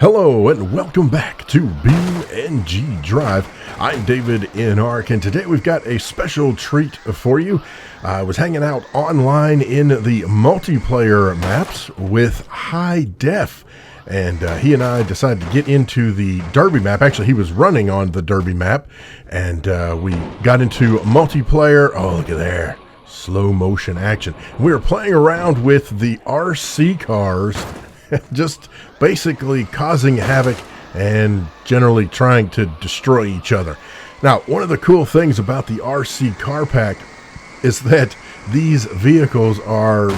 Hello and welcome back to BeamNG Drive. I'm davidinark, and today we've got a special treat for you. I was hanging out online in the multiplayer maps with HighDef, and he and I decided to get into the Derby map. Actually, he was running on the Derby map, and we got into multiplayer. Oh, look at there. Slow motion action. We were playing around with the RC cars, just basically causing havoc and generally trying to destroy each other. Now, one of the cool things about the RC car pack is that these vehicles are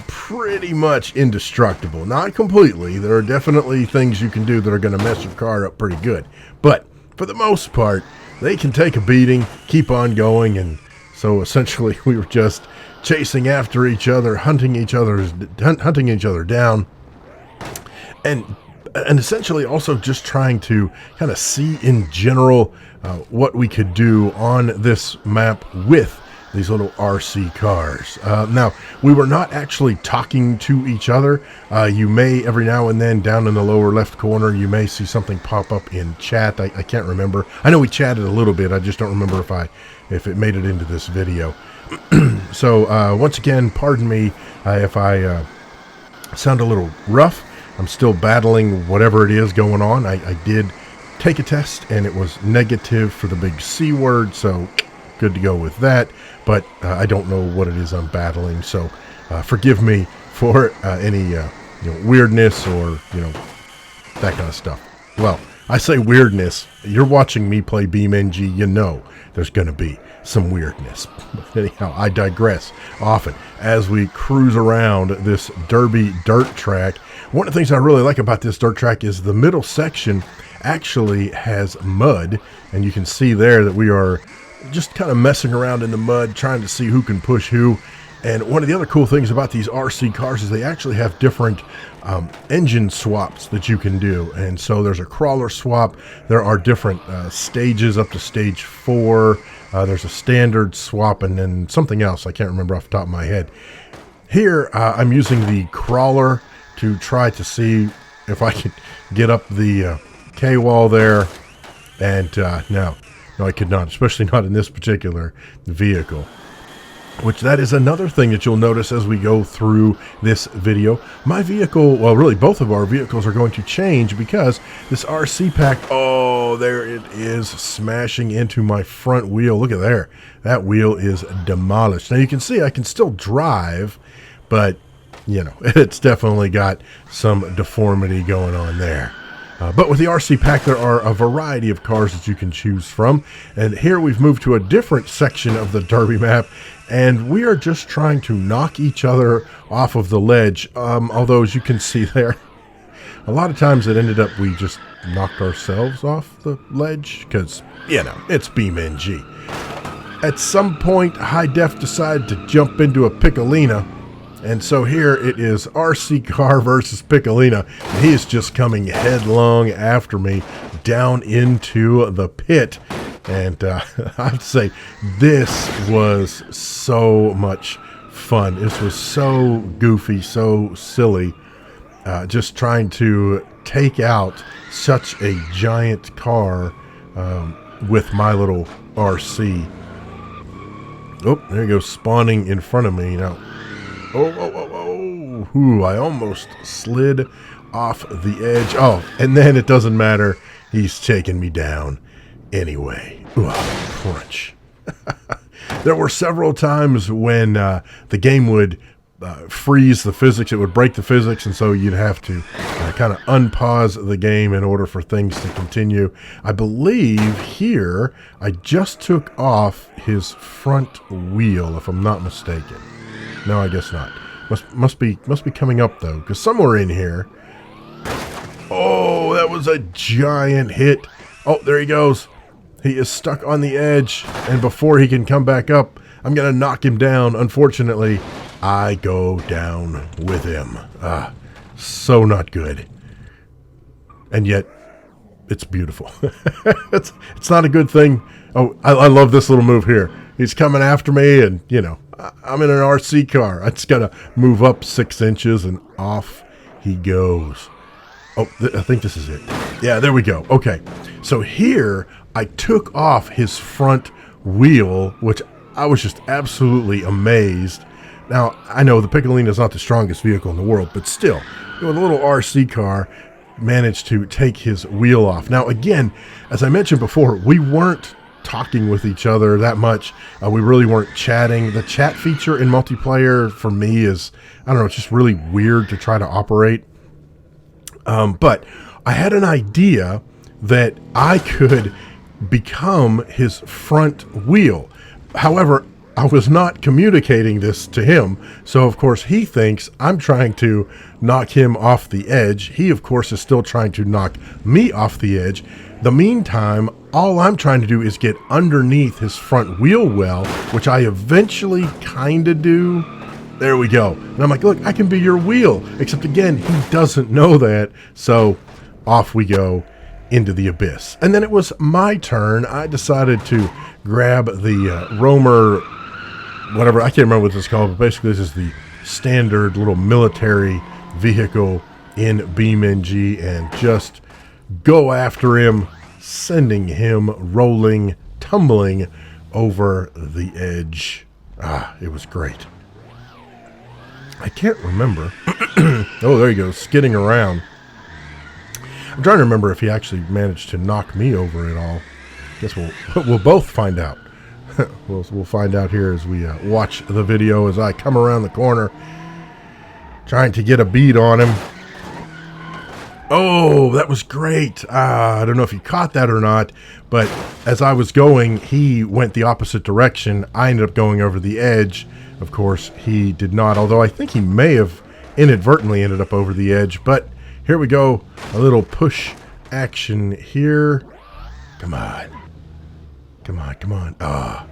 pretty much indestructible. Not completely. There are definitely things you can do that are going to mess your car up pretty good. But for the most part, they can take a beating, keep on going, and so essentially we were just chasing after each other, hunting each other down. And essentially also just trying to kind of see in general what we could do on this map with these little RC cars. Now, we were not actually talking to each other. You may every now and then down in the lower left corner, you may see something pop up in chat. I can't remember. I know we chatted a little bit. I just don't remember if it made it into this video. So once again, pardon me if I sound a little rough. I'm still battling whatever it is going on. I did take a test and it was negative for the big C word, so good to go with that. But I don't know what it is I'm battling, so forgive me for any weirdness or that kind of stuff. Well, I say weirdness. You're watching me play BeamNG, you know there's going to be some weirdness. But anyhow, I digress often as we cruise around this Derby dirt track. One of the things I really like about this dirt track is the middle section actually has mud, and you can see there that we are just kind of messing around in the mud, trying to see who can push who. And one of the other cool things about these RC cars is they actually have different engine swaps that you can do. And so there's a crawler swap. There are different stages up to stage 4. There's a standard swap and then something else I can't remember off the top of my head. Here I'm using the crawler to try to see if I can get up the K-wall there. And no, I could not, especially not in this particular vehicle. Which that is another thing that you'll notice as we go through this video. My vehicle, well really both of our vehicles are going to change because this RC pack, oh there it is, smashing into my front wheel. Look at there, that wheel is demolished. Now you can see I can still drive, but it's definitely got some deformity going on there. But with the RC pack, there are a variety of cars that you can choose from. And here we've moved to a different section of the Derby map, and we are just trying to knock each other off of the ledge. Although, as you can see there, a lot of times it ended up we just knocked ourselves off the ledge because, it's BeamNG. At some point, HighDef decided to jump into a Piccolina. And so here it is RC car versus Piccolina. And he is just coming headlong after me down into the pit. And I have to say, this was so much fun. This was so goofy, so silly. Just trying to take out such a giant car with my little RC. Oh, there you go, spawning in front of me now. Oh. Ooh, I almost slid off the edge. Oh, and then it doesn't matter. He's taking me down anyway. Ooh, crunch. There were several times when the game would freeze the physics. It would break the physics, and so you'd have to kind of unpause the game in order for things to continue. I believe here I just took off his front wheel, if I'm not mistaken. No, I guess not. Must be coming up though, because somewhere in here. Oh, that was a giant hit. Oh, there he goes. He is stuck on the edge, and before he can come back up, I'm gonna knock him down. Unfortunately, I go down with him. So not good. And yet, it's beautiful. It's not a good thing. Oh, I love this little move here. He's coming after me, and I'm in an RC car. I just gotta move up 6 inches and off he goes. Oh, I think this is it. Yeah, there we go. Okay. So here I took off his front wheel, which I was just absolutely amazed. Now, I know the Piccolino is not the strongest vehicle in the world, but still, with a little RC car, managed to take his wheel off. Now, again, as I mentioned before, we weren't talking with each other that much. We really weren't chatting. The chat feature in multiplayer for me is, I don't know, it's just really weird to try to operate. But I had an idea that I could become his front wheel. However, I was not communicating this to him, so of course he thinks I'm trying to knock him off the edge. He, of course, is still trying to knock me off the edge. The meantime, all I'm trying to do is get underneath his front wheel well, which I eventually kind of do. There we go. And I'm like, look, I can be your wheel. Except again, he doesn't know that, so off we go into the abyss. And then it was my turn. I decided to grab the roamer, whatever, I can't remember what this is called, but basically this is the standard little military vehicle in BeamNG, and just go after him, sending him rolling, tumbling over the edge. It was great. I can't remember. Oh, there you go, skidding around. I'm trying to remember if he actually managed to knock me over at all. Guess we'll both find out. We'll find out here as we watch the video as I come around the corner trying to get a beat on him. Oh, that was great. I don't know if you caught that or not, but as I was going, he went the opposite direction. I ended up going over the edge. Of course, he did not, although I think he may have inadvertently ended up over the edge. But here we go. A little push action here. Come on. Come on, come on. Oh,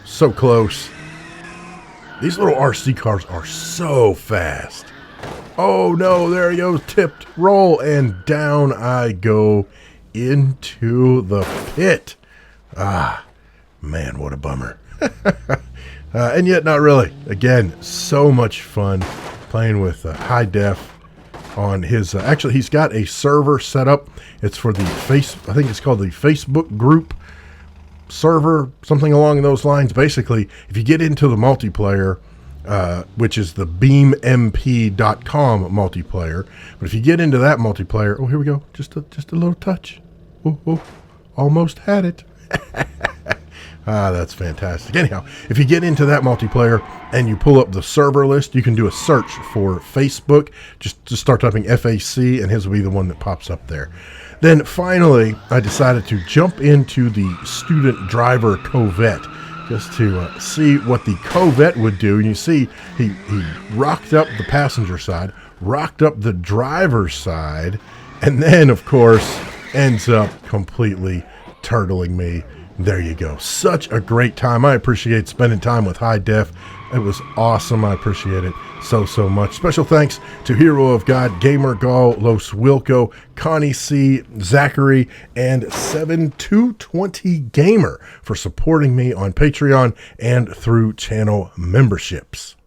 so close. These little RC cars are so fast. Oh no, there he goes. Tipped, roll, and down I go into the pit. Man, what a bummer. And yet not really. Again, so much fun playing with HighDef on his, actually he's got a server set up. It's for the I think it's called the Facebook group server, something along those lines. Basically, if you get into the multiplayer, which is the BeamMP.com multiplayer, but if you get into that multiplayer, oh, here we go, just a little touch. Oh, almost had it. That's fantastic. Anyhow, if you get into that multiplayer and you pull up the server list, you can do a search for Facebook. Just start typing FAC, and his will be the one that pops up there. Then finally, I decided to jump into the student driver Covette just to see what the Covette would do. And you see, he rocked up the passenger side, rocked up the driver's side, and then, of course, ends up completely turtling me. There you go. Such a great time. I appreciate spending time with HighDef. It was awesome. I appreciate it so much. Special thanks to Hero of God, GamerGull, LosWilko, Connie C, Zachary, and 7220 Gamer for supporting me on Patreon and through channel memberships.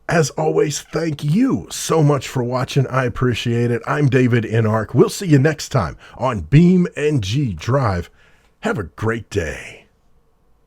As always, thank you so much for watching. I appreciate it. I'm davidinark. We'll see you next time on BeamNG Drive. Have a great day.